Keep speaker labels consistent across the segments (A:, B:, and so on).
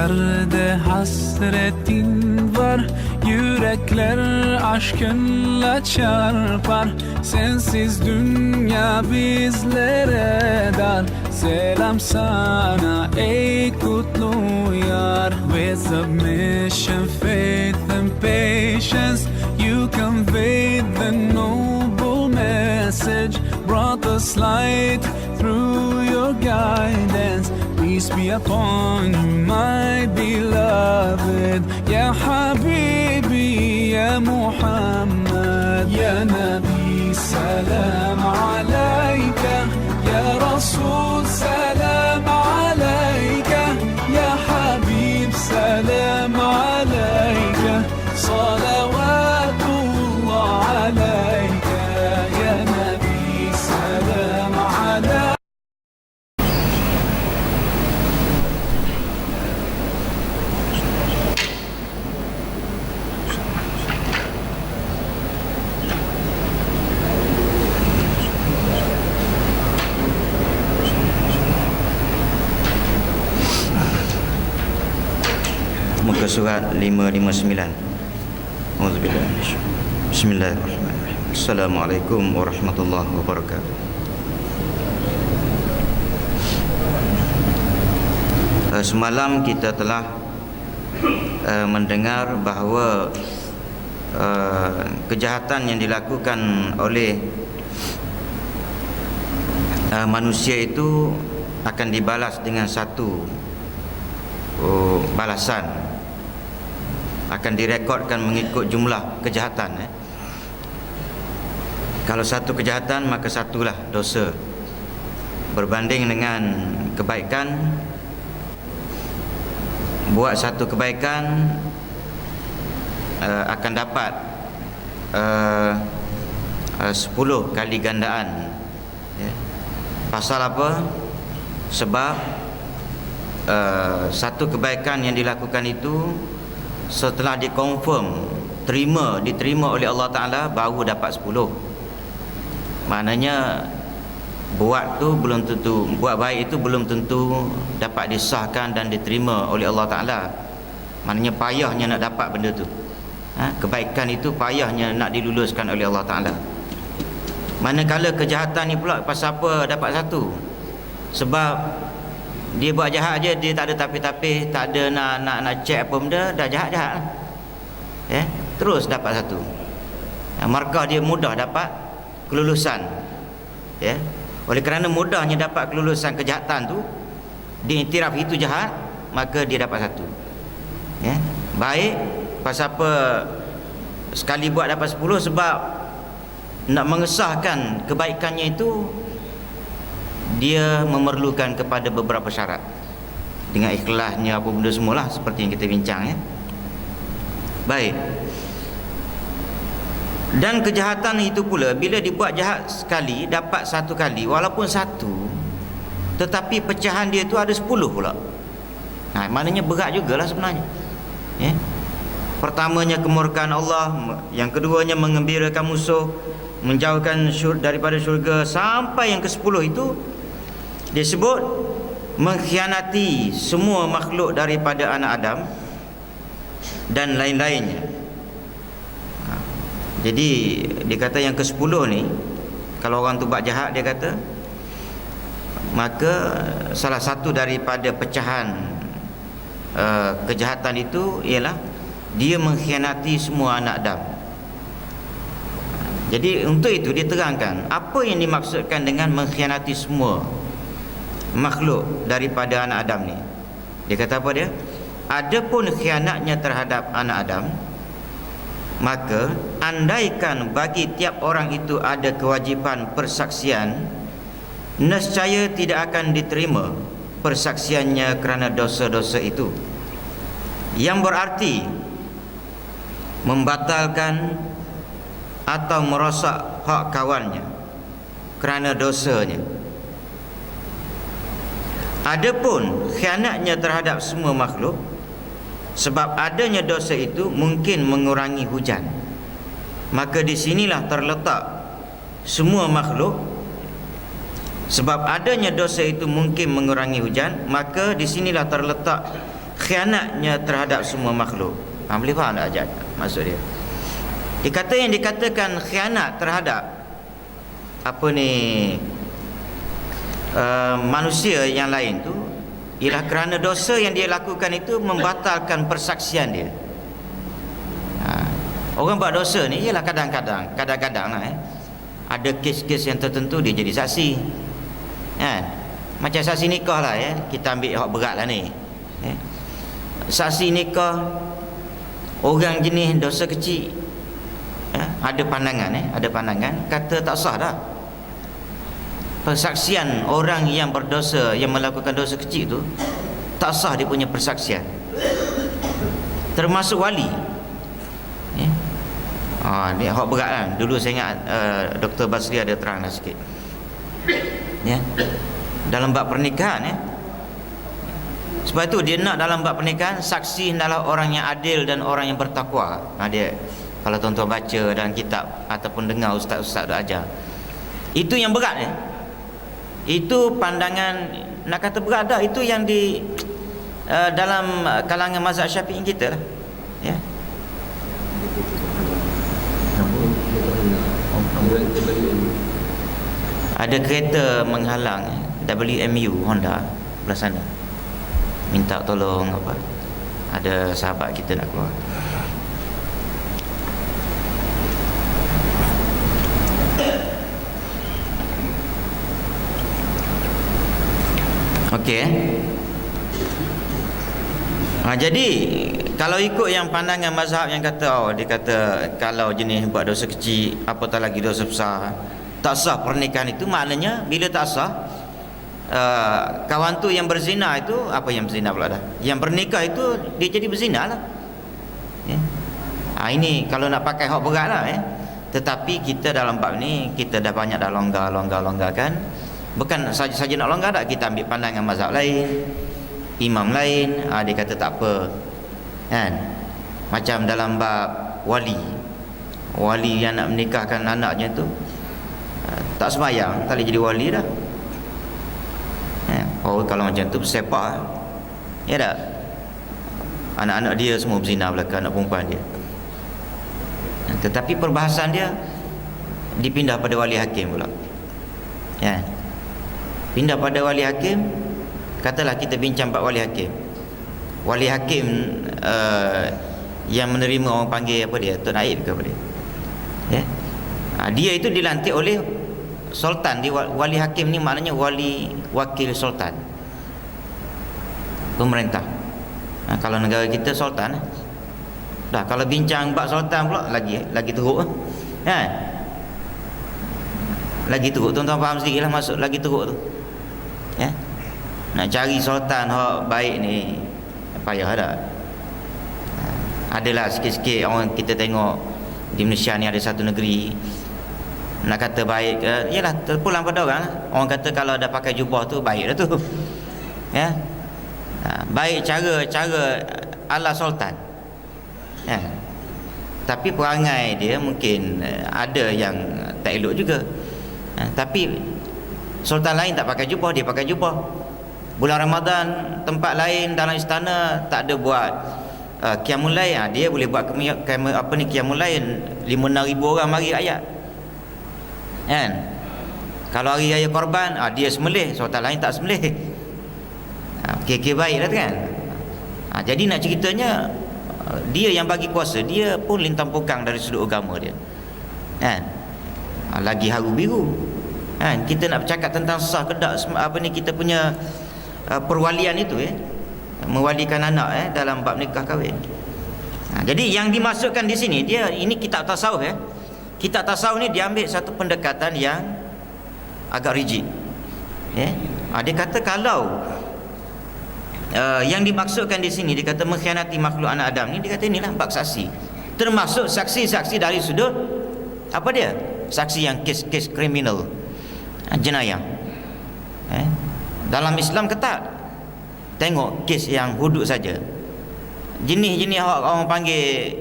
A: Gözlerde hasretin var, yürekler aşkınla çarpar. Sensiz dünya bizlere dar. Selam sana ey kutlu yar. With submission, faith and patience, you conveyed the noble message, brought us light through your guidance. Peace be upon you, my beloved. Ya Habibi, Ya Muhammad, Ya Nabi, salam alayka. Ya Rasul, salam alayka. Ya Habib, salam alayka. Salawatullah alayka. Ya Nabi, salam alayka.
B: Muka surat 559. Auzubillah. Bismillahirrahmanirrahim. Assalamualaikum warahmatullahi wabarakatuh. Semalam kita telah mendengar bahawa kejahatan yang dilakukan oleh manusia itu akan dibalas dengan satu balasan, akan direkodkan mengikut jumlah kejahatan. Kalau satu kejahatan maka satulah dosa, berbanding dengan kebaikan. Buat satu kebaikan akan dapat 10 kali gandaan. Pasal apa? Sebab satu kebaikan yang dilakukan itu setelah dikonfirm, diterima oleh Allah Ta'ala, baru dapat 10. Maknanya buat baik itu belum tentu dapat disahkan dan diterima oleh Allah Ta'ala. Maknanya payahnya nak dapat benda tu. Kebaikan itu payahnya nak diluluskan oleh Allah Ta'ala. Manakala kejahatan ni pula, pasal apa dapat satu? Sebab dia buat jahat je, dia tak ada tapi-tapi, tak ada nak check apa benda, dah jahat-jahat lah. Terus dapat satu. Markah dia mudah dapat kelulusan. Oleh kerana mudahnya dapat kelulusan kejahatan tu, diiktiraf itu jahat, maka dia dapat satu. Baik, pasal apa sekali buat dapat 10? Sebab nak mengesahkan kebaikannya itu, dia memerlukan kepada beberapa syarat, dengan ikhlasnya apa benda semualah, seperti yang kita bincang. Baik. Dan kejahatan itu pula, bila dibuat jahat sekali, dapat satu kali, walaupun satu, tetapi pecahan dia tu ada 10 pula. Maknanya berat jugalah sebenarnya. Pertamanya kemurkaan Allah, yang keduanya mengembirakan musuh, menjauhkan daripada syurga, sampai yang ke-10 itu disebut mengkhianati semua makhluk daripada anak Adam dan lain-lainnya. Jadi dia kata yang ke-10 ni, kalau orang tu buat jahat, dia kata, maka salah satu daripada pecahan kejahatan itu ialah dia mengkhianati semua anak Adam. Jadi untuk itu diterangkan apa yang dimaksudkan dengan mengkhianati semua makhluk daripada anak Adam ni. Dia kata apa dia? Adapun khianatnya terhadap anak Adam, maka andaikan bagi tiap orang itu ada kewajipan persaksian, nescaya tidak akan diterima persaksiannya kerana dosa-dosa itu, yang berarti membatalkan atau merosak hak kawannya kerana dosanya. Adapun khianatnya terhadap semua makhluk, sebab adanya dosa itu mungkin mengurangi hujan, maka di sinilah terletak semua makhluk. Sebab adanya dosa itu mungkin mengurangi hujan, maka di sinilah terletak khianatnya terhadap semua makhluk. Boleh faham tak Ajat maksud dia? Yang dikatakan khianat terhadap manusia yang lain tu ialah kerana dosa yang dia lakukan itu membatalkan persaksian dia. Orang buat dosa ni ialah kadang-kadang lah ada kes-kes yang tertentu dia jadi saksi, kan? Macam saksi nikah lah, kita ambil hak berat lah ni, saksi nikah orang jenis dosa kecil, ada pandangan kata tak sah dah persaksian orang yang berdosa, yang melakukan dosa kecil tu, tak sah dia punya persaksian, termasuk wali. Ni hak berat kan. Dulu saya ingat Dr. Basri ada terang dah sikit, dalam bab pernikahan, sebab itu dia nak dalam bab pernikahan saksi adalah orang yang adil dan orang yang bertakwa. Dia kalau tuan-tuan baca dalam kitab ataupun dengar ustaz-ustaz ajar, itu yang berat. Itu pandangan, nak kata berat dah, itu yang di dalam kalangan mazhab Syafi'i kita lah, Ada kereta menghalang WMU Honda belah sana, minta tolong ada sahabat kita nak keluar. Okey. Jadi kalau ikut yang pandangan mazhab yang kata dia kata kalau jenis buat dosa kecil, apatah lagi dosa besar, tak sah pernikahan itu, maknanya bila tak sah, kawan tu yang berzina itu, yang berzina pula dah, yang bernikah itu dia jadi berzina lah. Ini kalau nak pakai hak berat lah. Tetapi kita dalam bab ni kita dah banyak dah longgarkan. Bukan saja nak longgar tak, kita ambil pandangan mazhab lain, imam lain, dia kata tak apa, kan? Macam dalam bab wali yang nak menikahkan anaknya tu, tak sembahyang, tak boleh jadi wali dah. Kalau macam tu bersepah, ya tak? Anak-anak dia semua berzina belaka, anak perempuan dia. Tetapi perbahasan dia dipindah pada wali hakim pula, pindah pada wali hakim. Katalah kita bincang bab wali hakim. Wali hakim yang menerima orang panggil Tok Naib ke apa dia? Dia itu dilantik oleh sultan. Wali hakim ni maknanya wakil sultan, pemerintah. Kalau negara kita sultan. Dah kalau bincang bab sultan pula lagi teruk, lagi teruk. Tuan-tuan faham sikit lah maksud lagi teruk tu. Nak cari sultan hak baik ni payah dah. Adalah sikit-sikit orang kita tengok di Malaysia ni, ada satu negeri nak kata baik ke, yalah terpulang pada orang. Orang kata kalau dah pakai jubah tu baik dah tu, baik cara ala sultan, tapi perangai dia mungkin ada yang tak elok juga. Tapi sultan lain tak pakai jubah, dia pakai jubah. Bulan Ramadan tempat lain dalam istana tak ada buat qiyamul lail, dia boleh buat qiyamul lail 5-6 ribu orang mari ayat, kan? Kalau hari raya korban, dia sembelih, sultan lain tak sembelih. Okey baik dah kan. Jadi nak ceritanya dia yang bagi kuasa, dia pun lintang pukang dari sudut agama dia, kan? Lagi haru biru, kan? Kita nak bercakap tentang sah ke tak kita punya perwalian itu, mewalikan anak dalam bab nikah kahwin. Jadi yang dimasukkan di sini, ini kitab tasawuf. Kitab tasawuf ni dia ambil satu pendekatan yang agak rigid. Dia kata kalau yang dimaksudkan di sini, dia kata mengkhianati makhluk anak Adam ni, dia kata inilah bab saksi, termasuk saksi-saksi dari sudut saksi yang kes-kes kriminal, jenayah. Dalam Islam ketat, tengok kes yang hudud saja. Jenis-jenis orang panggil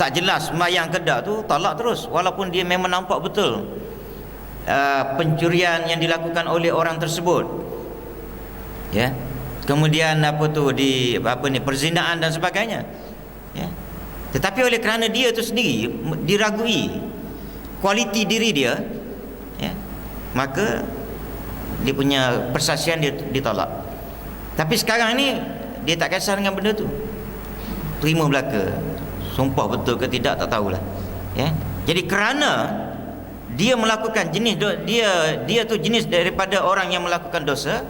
B: tak jelas sembahyang kedak tu, talak terus, walaupun dia memang nampak betul pencurian yang dilakukan oleh orang tersebut, kemudian perzinaan dan sebagainya, ya. Tetapi oleh kerana dia itu sendiri diragui kualiti diri dia, ya, maka dia punya persaksian dia ditolak. Tapi sekarang ni dia tak kisah dengan benda tu, terima belaka, sumpah betul ke tidak tak tahulah, ya. Jadi kerana dia melakukan dia tu jenis daripada orang yang melakukan dosa,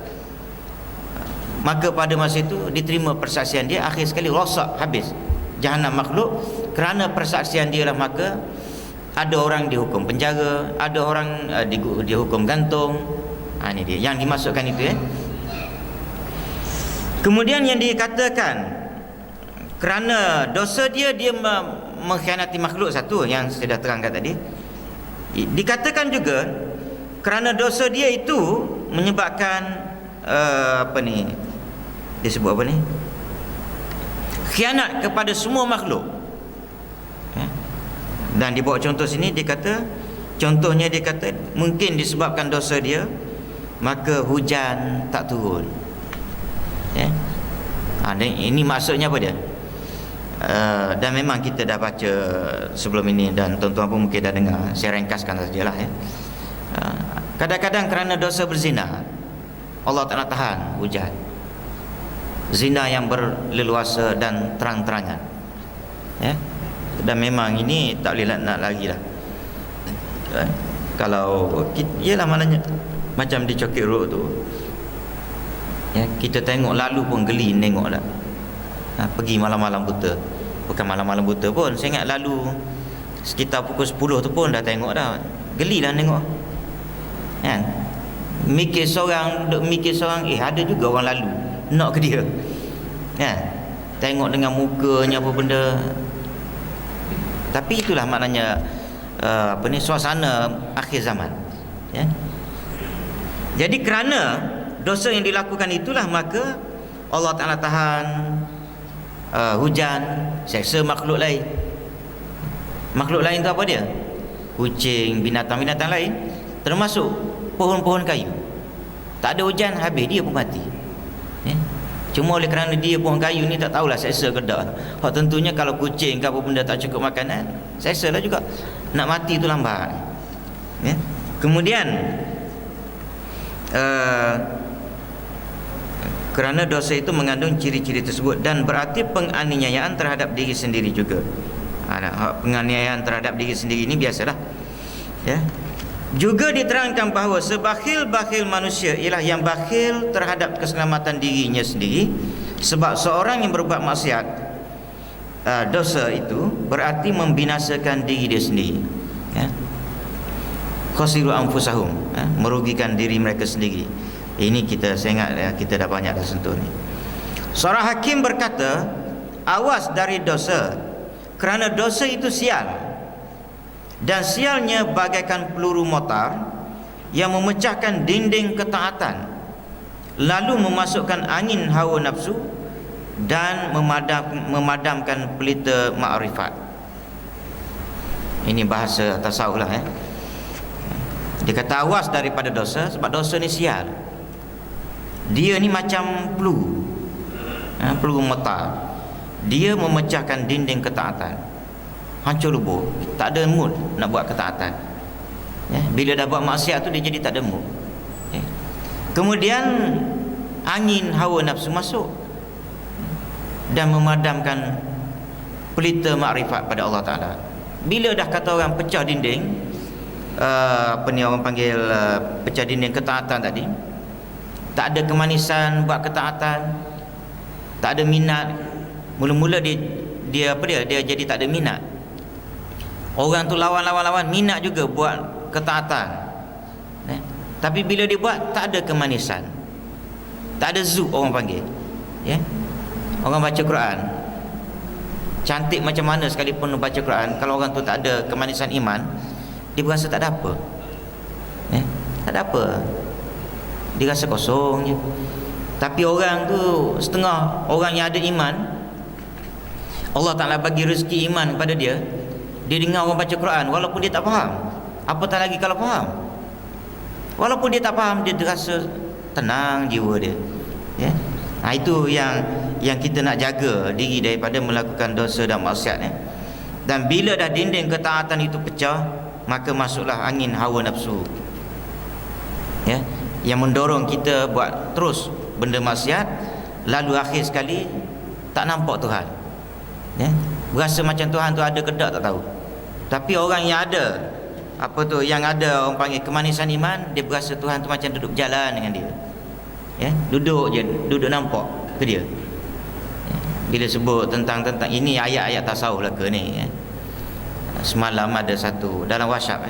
B: maka pada masa itu diterima persaksian dia, akhir sekali rosak habis jahanam makhluk. Kerana persaksian dia lah maka ada orang dihukum penjara, ada orang dihukum gantung. Ini dia yang dimasukkan itu, ya. Kemudian yang dikatakan kerana dosa dia mengkhianati makhluk, satu yang saya dah terangkan tadi. Dikatakan juga kerana dosa dia itu menyebabkan disebut apa ni, khianat kepada semua makhluk, ya. Dan dibawa contoh sini, contohnya dia kata mungkin disebabkan dosa dia maka hujan tak turun, ya. Dan ini maksudnya apa dia? Dan memang kita dah baca sebelum ini dan tuan-tuan pun mungkin dah dengar, saya ringkaskan sajalah, ya. Kadang-kadang kerana dosa berzina Allah tak nak tahan hujan, zina yang berleluasa dan terang-terangan, ya. Dan memang ini tak boleh nak lagi lah, kalau ialah maknanya macam di Cokit Road tu, ya, kita tengok lalu pun geli tengok dah. Pergi malam-malam buta, bukan malam-malam buta pun, saya ingat lalu sekitar pukul 10 tu pun dah tengok dah, geli lah tengok, kan. Mikir seorang ada juga orang lalu nak ke dia, kan. Tengok dengan mukanya apa benda. Tapi itulah maknanya suasana akhir zaman, ya. Jadi kerana dosa yang dilakukan itulah maka Allah Ta'ala tahan hujan, seksa makhluk lain. Makhluk lain tu apa dia? Kucing, binatang-binatang lain, termasuk pohon-pohon kayu. Tak ada hujan, habis dia pun mati, ya. Cuma oleh kerana dia pohon kayu ni tak tahulah seksa ke tak. Tentunya kalau kucing ke apa benda tak cukup makanan, seksa lah juga, nak mati tu lambat, ya. Kemudian kerana dosa itu mengandung ciri-ciri tersebut dan berarti penganiayaan terhadap diri sendiri juga. Penganiayaan terhadap diri sendiri ini biasalah, ya. Juga diterangkan bahawa sebakhil-bakhil manusia ialah yang bakhil terhadap keselamatan dirinya sendiri, sebab seorang yang berbuat maksiat, dosa itu berarti membinasakan diri dia sendiri, ya. Khasiru anfusahum, merugikan diri mereka sendiri. Ini saya ingat, ya, kita dah banyak dah sentuh ni. Seorang hakim berkata, awas dari dosa, kerana dosa itu sial, dan sialnya bagaikan peluru mortar yang memecahkan dinding ketaatan, lalu memasukkan angin hawa nafsu dan memadamkan pelita ma'rifat. Ini bahasa tasawuf lah, ya. Dia kata awas daripada dosa, sebab dosa ni sial. Dia ni macam peluru mortar. Dia memecahkan dinding ketaatan, hancur lebur, tak ada mood nak buat ketaatan, ya. Bila dah buat maksiat tu dia jadi tak ada mood, ya. Kemudian angin hawa nafsu masuk dan memadamkan pelita makrifat pada Allah Ta'ala. Bila dah kata orang pecah dinding, orang panggil pecah dinding ketaatan tadi, tak ada kemanisan buat ketaatan, tak ada minat. Mula-mula dia jadi tak ada minat. Orang tu lawan minat juga buat ketaatan, tapi bila dia buat tak ada kemanisan, tak ada zuk orang panggil, ya. Orang baca Quran cantik macam mana sekalipun baca Quran, kalau orang tu tak ada kemanisan iman, dia berasa tak ada apa, ya. Tak ada apa, dia rasa kosong je. Tapi orang tu setengah orang yang ada iman, Allah Ta'ala bagi rezeki iman kepada dia. Dia dengar orang baca Quran walaupun dia tak faham, apatah lagi kalau faham. Walaupun dia tak faham, dia terasa tenang jiwa dia, ya. Itu yang kita nak jaga diri daripada melakukan dosa dan maksiat. Dan bila dah dinding ketaatan itu pecah, maka masuklah angin hawa nafsu, yang mendorong kita buat terus benda maksiat. Lalu akhir sekali tak nampak Tuhan, berasa macam Tuhan tu ada ke tak tahu. Tapi orang yang ada yang ada orang panggil kemanisan iman, dia berasa Tuhan tu macam duduk berjalan dengan dia, duduk je, duduk nampak ke dia. Bila sebut tentang ini ayat-ayat tasawuf lah ke ni. Semalam ada satu dalam WhatsApp,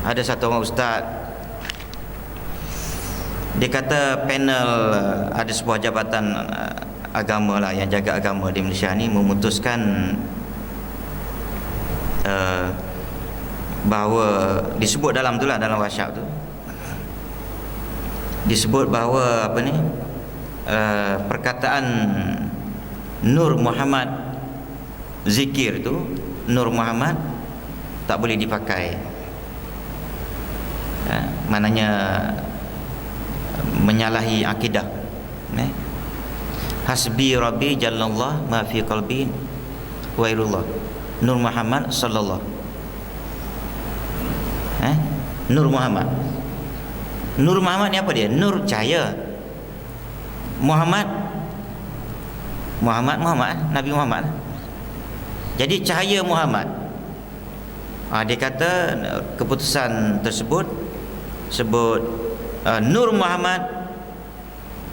B: ada satu orang ustaz, dia kata panel ada sebuah jabatan agama lah yang jaga agama di Malaysia ni memutuskan bahawa disebut dalam tu lah, dalam WhatsApp tu disebut bahawa perkataan Nur Muhammad zikir tu, Nur Muhammad tak boleh dipakai, maknanya menyalahi akidah. Hasbi Rabbi Jallallah ma fi qalbi wairullah Nur Muhammad sallallahu. Nur Muhammad ni apa dia? Nur cahaya. Muhammad Nabi Muhammad. Jadi cahaya Muhammad. Dia kata keputusan tersebut sebut Nur Muhammad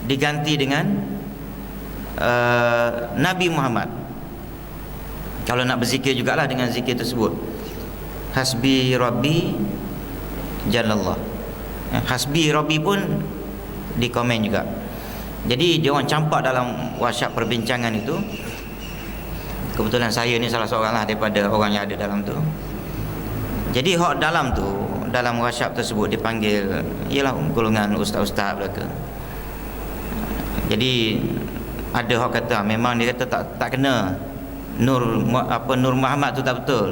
B: diganti dengan Nabi Muhammad. Kalau nak berzikir jugalah dengan zikir tersebut, Hasbi Rabbi Jallallah. Hasbi Rabbi pun di komen juga. Jadi dia orang campak dalam WhatsApp perbincangan itu. Kebetulan saya ni salah seorang lah daripada orang yang ada dalam tu. Jadi hak dalam tu, dalam WhatsApp tersebut dipanggil ialah golongan ustaz-ustaz belaka. Jadi ada hak kata memang dia kata tak kena Nur Muhammad tu tak betul.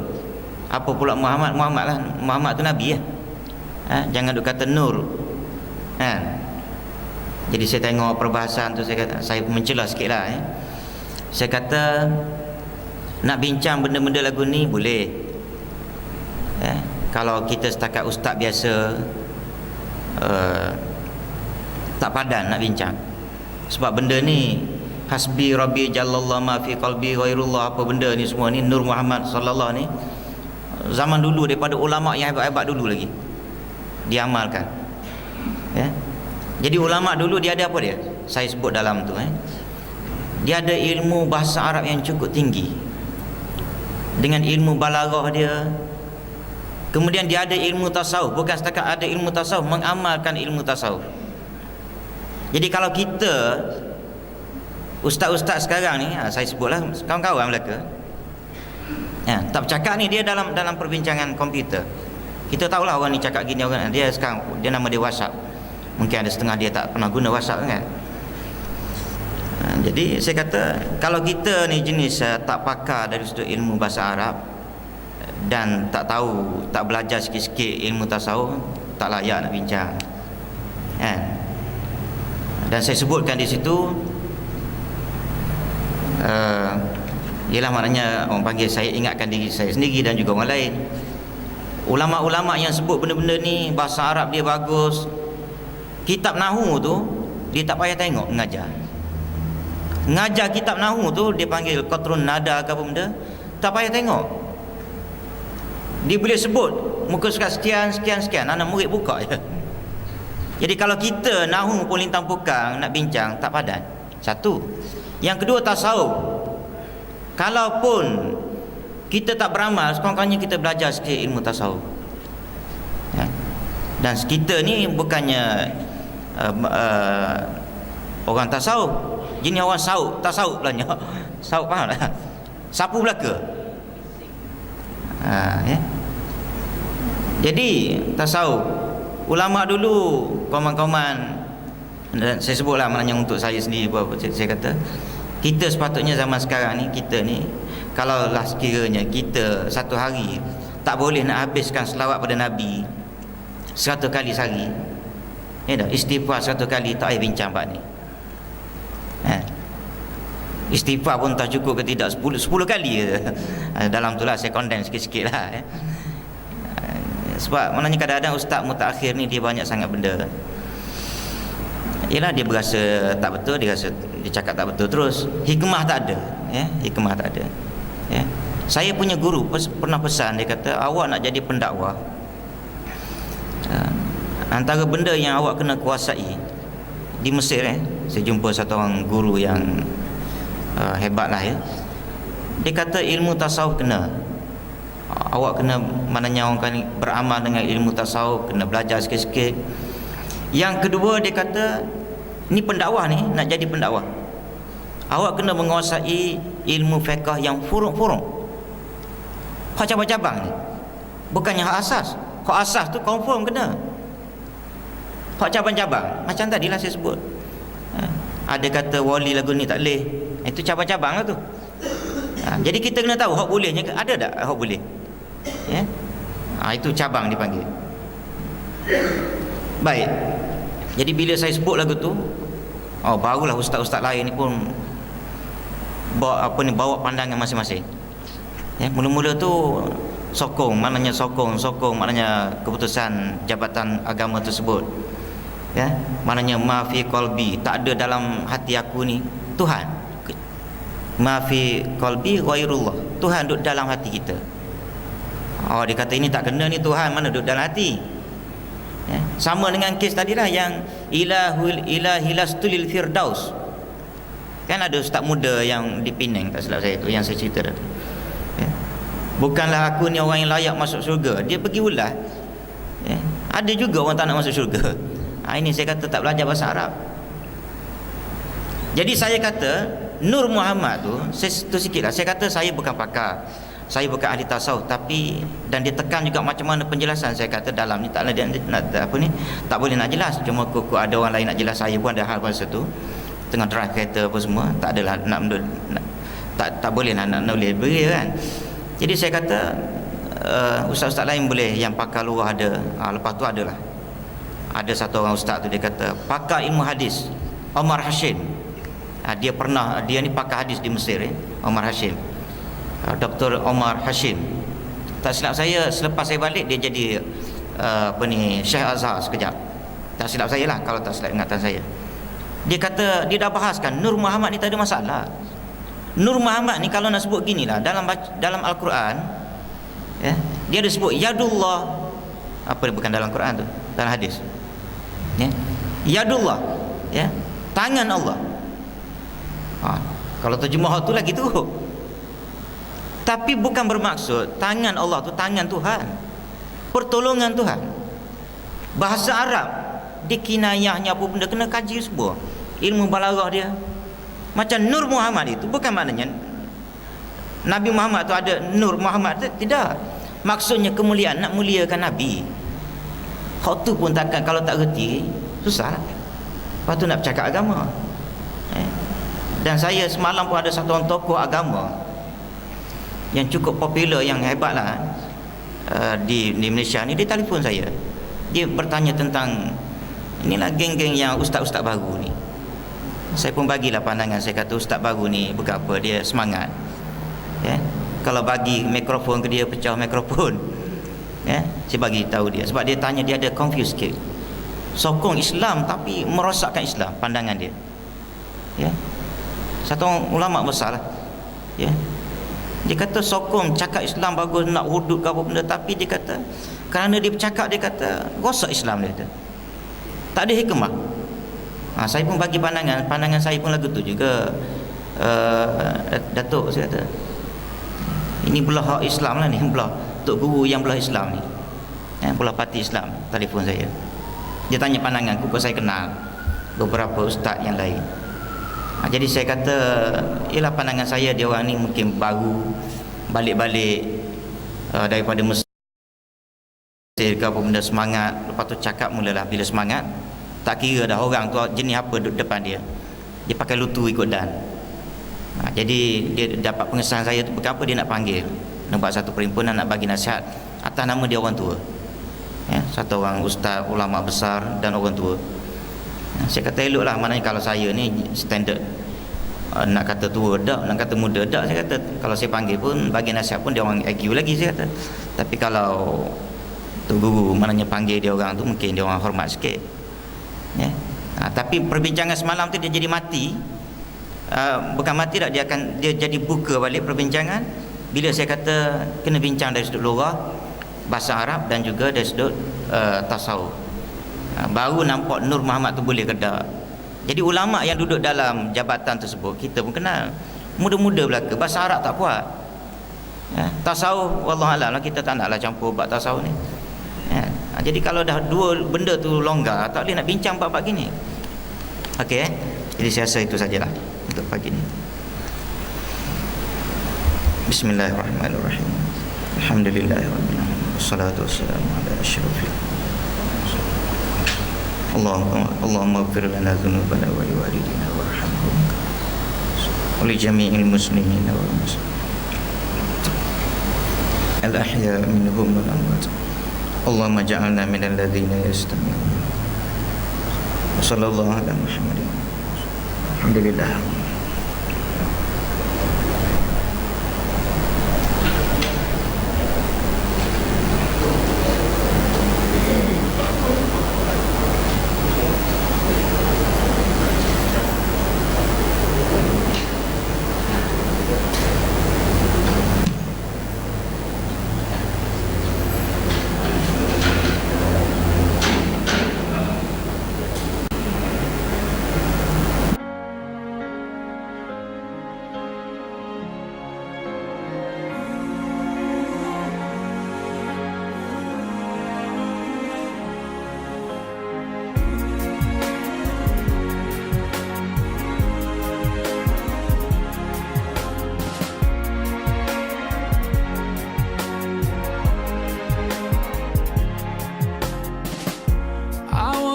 B: Apa pula Muhammad lah, Muhammad tu nabi jangan duk kata Nur. Jadi saya tengok perbahasan tu, saya mencela sikitlah. Saya kata nak bincang benda-benda lagu ni boleh, kalau kita setakat ustaz biasa tak padan nak bincang. Sebab benda ni Hasbi Rabbi Jallallah ma fi qalbi ghairullah, apa benda ni semua ni Nur Muhammad sallallahu ni zaman dulu daripada ulama yang hebat-hebat dulu lagi diamalkan. Jadi ulama dulu dia ada apa dia? Saya sebut dalam tu dia ada ilmu bahasa Arab yang cukup tinggi dengan ilmu balaghah dia. Kemudian dia ada ilmu tasawuf, bukan setakat ada ilmu tasawuf, mengamalkan ilmu tasawuf. Jadi kalau kita ustaz-ustaz sekarang ni, saya sebutlah kawan-kawan Melaka, tak bercakap ni dia dalam perbincangan komputer. Kita tahulah orang ni cakap gini, orang dia sekarang dia nama dia WhatsApp. Mungkin ada setengah dia tak pernah guna WhatsApp kan. Jadi saya kata kalau kita ni jenis tak pakar dari sudut ilmu bahasa Arab dan tak tahu, tak belajar sikit-sikit ilmu tasawuf, tak layak nak bincang. Dan saya sebutkan di situ ialah maknanya orang panggil saya ingatkan diri saya sendiri dan juga orang lain. Ulama-ulama yang sebut benda-benda ni bahasa Arab dia bagus, kitab Nahu tu dia tak payah tengok ngajar kitab Nahu tu, dia panggil Qatrun Nada ke apa benda, tak payah tengok. Dia boleh sebut muka surat sekian, anak murid buka je. Jadi kalau kita Nahu pun lintang pukang nak bincang tak padan. Satu. Yang kedua tasawuf. Kalaupun kita tak beramal, sekurang-kurangnya kita belajar sikit ilmu tasawuf. Dan kita ni bukannya orang tasawuf, jenis orang sauk, tasawuf belanja. Sauk faham tak? Sapu belaka. Jadi tasawuf, ulama dulu, koman-koman, dan saya sebutlah maknanya untuk saya sendiri, saya kata kita sepatutnya zaman sekarang ni, kita ni kalau lah sekiranya kita satu hari tak boleh nak habiskan selawat pada Nabi 100 kali sehari, istighfar 100 kali, tak payah bincang bab ni. Istighfar pun tak cukup ke tidak, 10 kali ke. Dalam tu lah saya condemn sikit-sikit lah. Sebab maknanya kadang-kadang ustaz mutakhir ni dia banyak sangat benda. Yelah, dia berasa tak betul, dia cakap tak betul terus. Hikmah tak ada, hikmah tak ada. Saya punya guru pernah pesan, dia kata awak nak jadi pendakwah, antara benda yang awak kena kuasai di Mesir, saya jumpa satu orang guru yang hebat lah dia kata ilmu tasawuf kena. Awak kena, maknanya orang kan beramal dengan ilmu tasawuf, kena belajar sikit-sikit. Yang kedua, dia kata ni pendakwah ni, nak jadi pendakwah, awak kena menguasai ilmu fiqh yang furuk-furuk, hak cabang-cabang ni, bukannya hak asas. Hak asas tu confirm kena. Hak cabang-cabang macam tadilah saya sebut. Ada kata wali lagu ni tak boleh, itu cabang-cabang lah tu. Jadi kita kena tahu hak bolehnya ada tak hak boleh. Itu cabang dipanggil. Baik. Jadi bila saya sebut lagu tu, barulah ustaz-ustaz lain ni pun bawa pandangan masing-masing. Mula-mula tu sokong maknanya keputusan jabatan agama tersebut. Maknanya ma fi qalbi, tak ada dalam hati aku ni Tuhan. Ma fi qalbi ghairullah, Tuhan duduk dalam hati kita. Dia kata ini tak kena ni, Tuhan mana duduk dalam hati. Sama dengan kes tadilah yang ilahilastulil firdaus. Kan ada ustaz muda yang di Penang, tak silap saya tu, yang saya cerita tadi. Bukanlah aku ni orang yang layak masuk syurga, dia pergi ulas. Ada juga orang tak nak masuk syurga. Ini saya kata tak belajar bahasa Arab. Jadi saya kata Nur Muhammad tu, tu sikit lah. Saya kata saya bukan pakar, saya bukan ahli tasawuf, tapi dan dia tekan juga macam mana penjelasan. Saya kata dalam ni tak ada tak boleh nak jelas. Cuma kok ada orang lain nak jelas, saya pun ada hal masa tu tengah drive kereta apa semua, tak adalah tak boleh nak nulis beri kan. Jadi saya kata ustaz-ustaz lain boleh, yang pakar luar ada. Lepas tu ada satu orang ustaz tu, dia kata pakar ilmu hadis Omar Hashim. Dia ni pakar hadis di Mesir, Omar Hashim, Dr. Omar Hashim. Tak silap saya, selepas saya balik dia jadi Syekh Azhar sekejap. Tak silap saya lah, kalau tak silap ingatan saya. Dia kata dia dah bahaskan Nur Muhammad ni tak ada masalah. Nur Muhammad ni kalau nak sebut gini lah, dalam Al-Quran, dia ada sebut yadullah, bukan dalam Quran tu, dalam hadis, yadullah, tangan Allah. Kalau terjemah tu lagi tu. Tapi bukan bermaksud tangan Allah tu tangan Tuhan, pertolongan Tuhan. Bahasa Arab dia kinayahnya apa benda kena kaji semua, ilmu balaghah dia. Macam Nur Muhammad itu bukan maknanya Nabi Muhammad tu ada Nur Muhammad tu, tidak. Maksudnya kemuliaan, nak muliakan Nabi. Hak tu pun takkan, kalau tak reti susah. Lepas tu nak bercakap agama. Dan saya semalam pun ada satu orang tokoh agama yang cukup popular, yang hebat lah di Malaysia ni. Dia telefon saya, dia bertanya tentang inilah geng-geng yang ustaz-ustaz baru ni. Saya pun bagilah pandangan. Saya kata ustaz baru ni bukan apa, dia semangat. Kalau bagi mikrofon ke dia, pecah mikrofon. Saya bagi tahu dia, sebab dia tanya, dia ada confuse sikit. Sokong Islam tapi merosakkan Islam, pandangan dia. Satu ulama besar lah. Dia kata sokong cakap Islam bagus, nak hudud ke apa benda, tapi dia kata kerana dia bercakap, dia kata rosak Islam, dia kata tak ada hikmah. Saya pun bagi pandangan saya pun lagu tu juga. Datuk, saya kata ini belah hak Islam lah ni, belah Tok Guru yang belah Islam ni, belah parti Islam. Telefon saya, dia tanya pandanganku, kau saya kenal beberapa ustaz yang lain. Jadi saya kata, ialah pandangan saya, dia orang ni mungkin baru balik-balik daripada Mesir ke apa benda, semangat. Lepas tu cakap mulalah, bila semangat tak kira dah orang tu jenis apa duduk depan dia, dia pakai lutu ikut dan. Jadi dia dapat pengesahan saya tu, berapa dia nak panggil, nak buat satu perhimpunan, nak bagi nasihat atas nama dia orang tua. Satu orang ustaz, ulama besar dan orang tua. Saya kata eloklah, maknanya kalau saya ni standard nak kata tua dak, nak kata muda dak. Saya kata kalau saya panggil pun bagi nasihat pun dia orang argue lagi, saya kata. Tapi kalau tu guru maknanya panggil dia orang tu, mungkin dia orang hormat sikit, ya. Tapi perbincangan semalam tu dia jadi mati. Bukan mati tak, dia jadi buka balik perbincangan bila saya kata kena bincang dari sudut lughah, bahasa Arab dan juga dari sudut tasawuf. Baru nampak Nur Muhammad tu boleh ke tak. Jadi ulama yang duduk dalam jabatan tersebut kita pun kenal, muda-muda belaka, bahasa Arab tak kuat, ya. Tasawuf wallahualam lah, kita tak naklah campur bab tasawuf ni, ya. Jadi kalau dah dua benda tu longgar, tak boleh nak bincang bab-bab gini. Okey, jadi saya rasa itu sajalah untuk pagi ni. Bismillahirrahmanirrahim. Alhamdulillahirabbil alamin. Wassalatu wassalamu ala asyrafil. Allahumma ighfir lana dhunubana wa liwalidina warhamhum wa li jami'il muslimina wal muslimat al ahya minhum wal amwat. Allahumma ja'alna minal ladzina yastami'una. Wa sallallahu ala Muhammadin. Alhamdulillah.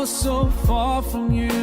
A: So far from you,